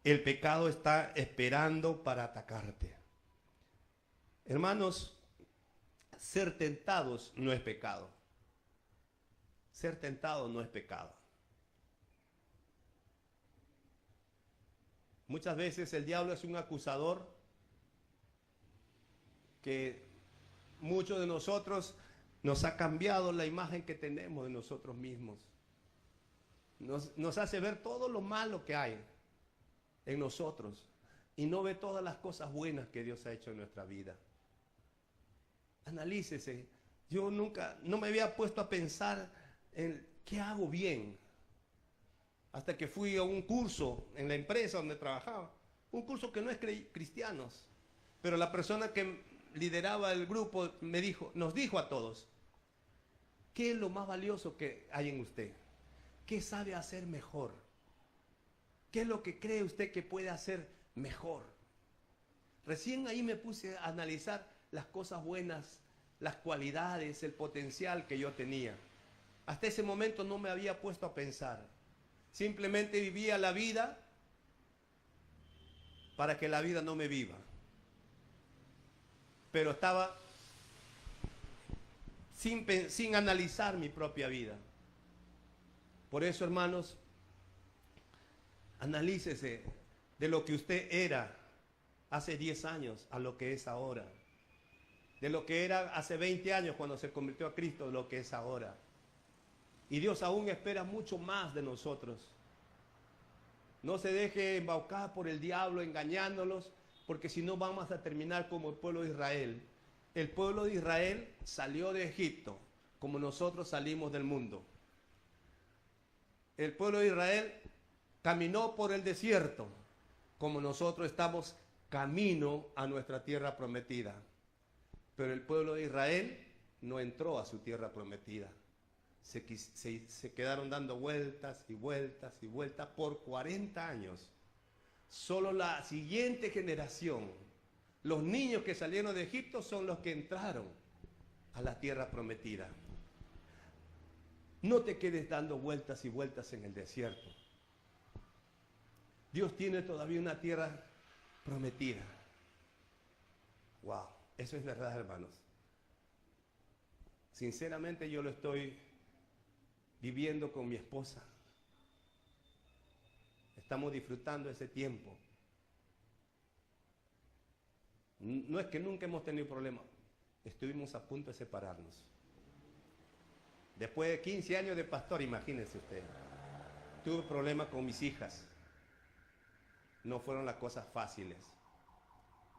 El pecado está esperando para atacarte. Hermanos, ser tentados no es pecado. Ser tentado no es pecado. Muchas veces el diablo es un acusador que muchos de nosotros nos ha cambiado la imagen que tenemos de nosotros mismos. Nos hace ver todo lo malo que hay en nosotros y no ve todas las cosas buenas que Dios ha hecho en nuestra vida. Analícese. Yo nunca, no me había puesto a pensar en qué hago bien. Hasta que fui a un curso en la empresa donde trabajaba. Un curso que no es cristianos. Pero la persona que lideraba el grupo nos dijo a todos, ¿qué es lo más valioso que hay en usted? ¿Qué sabe hacer mejor? ¿Qué es lo que cree usted que puede hacer mejor? Recién ahí me puse a analizar las cosas buenas, las cualidades, el potencial que yo tenía. Hasta ese momento no me había puesto a pensar. Simplemente vivía la vida para que la vida no me viva. Pero estaba sin analizar mi propia vida. Por eso, hermanos, analícese de lo que usted era hace 10 años a lo que es ahora. De lo que era hace 20 años cuando se convirtió a Cristo, lo que es ahora. Y Dios aún espera mucho más de nosotros. No se deje embaucar por el diablo engañándolos, porque si no vamos a terminar como el pueblo de Israel. El pueblo de Israel salió de Egipto, como nosotros salimos del mundo. El pueblo de Israel caminó por el desierto, como nosotros estamos camino a nuestra tierra prometida. Pero el pueblo de Israel no entró a su tierra prometida. Se quedaron dando vueltas y vueltas y vueltas por 40 años. Solo la siguiente generación, los niños que salieron de Egipto, son los que entraron a la tierra prometida. No te quedes dando vueltas y vueltas en el desierto. Dios tiene todavía una tierra prometida. Wow, eso es verdad, hermanos. Sinceramente yo lo estoy viviendo con mi esposa. Estamos disfrutando ese tiempo. No es que nunca hemos tenido problemas. Estuvimos a punto de separarnos. Después de 15 años de pastor, imagínense usted. Tuve problemas con mis hijas. No fueron las cosas fáciles.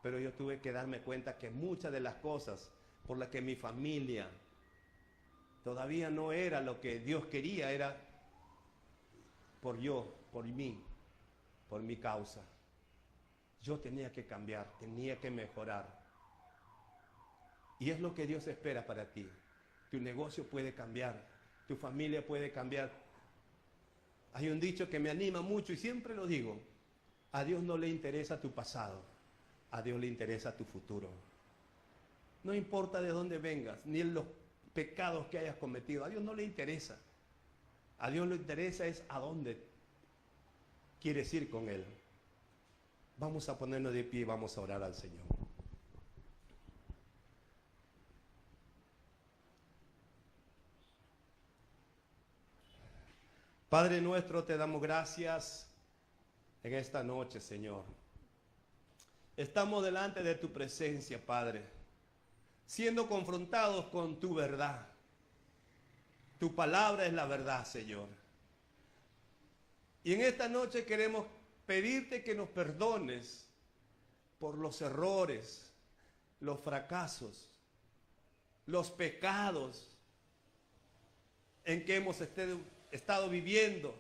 Pero yo tuve que darme cuenta que muchas de las cosas por las que mi familia todavía no era lo que Dios quería, era por mí, por mi causa. Yo tenía que cambiar, tenía que mejorar. Y es lo que Dios espera para ti. Tu negocio puede cambiar, tu familia puede cambiar. Hay un dicho que me anima mucho y siempre lo digo: a Dios no le interesa tu pasado, a Dios le interesa tu futuro. No importa de dónde vengas, ni en los pecados que hayas cometido, a Dios no le interesa. A Dios le interesa es a dónde quieres ir con Él. Vamos a ponernos de pie y vamos a orar al Señor. Padre nuestro, te damos gracias en esta noche, Señor. Estamos delante de tu presencia, Padre, siendo confrontados con tu verdad. Tu palabra es la verdad, Señor. Y en esta noche queremos pedirte que nos perdones por los errores, los fracasos, los pecados en que hemos estado viviendo,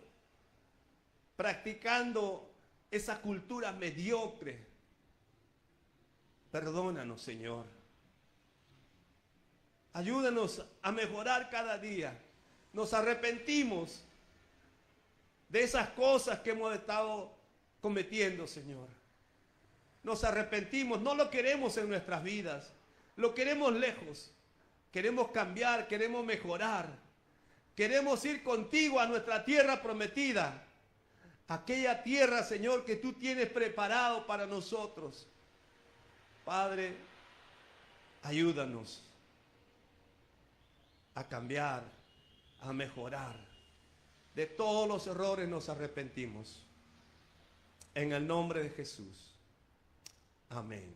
practicando esa cultura mediocre. Perdónanos, Señor. Ayúdanos a mejorar cada día. Nos arrepentimos de esas cosas que hemos estado cometiendo, Señor. Nos arrepentimos, no lo queremos en nuestras vidas, lo queremos lejos. Queremos cambiar, queremos mejorar. Queremos ir contigo a nuestra tierra prometida. Aquella tierra, Señor, que tú tienes preparado para nosotros. Padre, ayúdanos a cambiar, a mejorar. De todos los errores nos arrepentimos. En el nombre de Jesús. Amén.